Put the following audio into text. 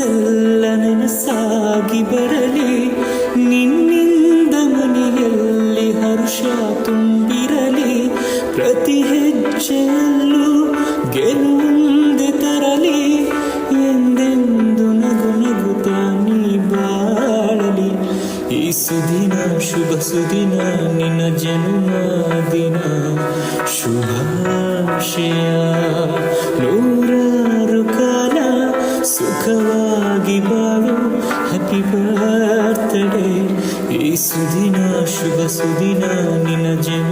ಕನಸೆಲ್ಲ ನನಸಾಗಿ ಬರಲಿ, ನಿನ್ನಿಂದ ಮನೆಯಲ್ಲಿ ಹರ್ಷ ತುಂಬಿರಲಿ, ಪ್ರತಿ ಹೆಜ್ಜೆಯಲ್ಲೂ ಗೆಲುವಂದೆ ತರಲಿ, ಎಂದೆಂದು ನಗು ನಗುತ್ತಾ ನೀ ಬಾಳಲಿ. ಈ ಸುದಿನ ಶುಭ ಸುದಿನ ನಿನ್ನ ಜನ್ಮದಿನ, ಶುಭಾಶಯ. ನೂರಾರು ಕಾಲ ಸುಖವಾಗಿ ಬಾಳು, ಹ್ಯಾಪಿ ಬರ್ತ್ಡೇ. ಈ ಸುದಿನ ಶುಭ ಸುದಿನ ನಿನ್ನ ಜನ್ಮ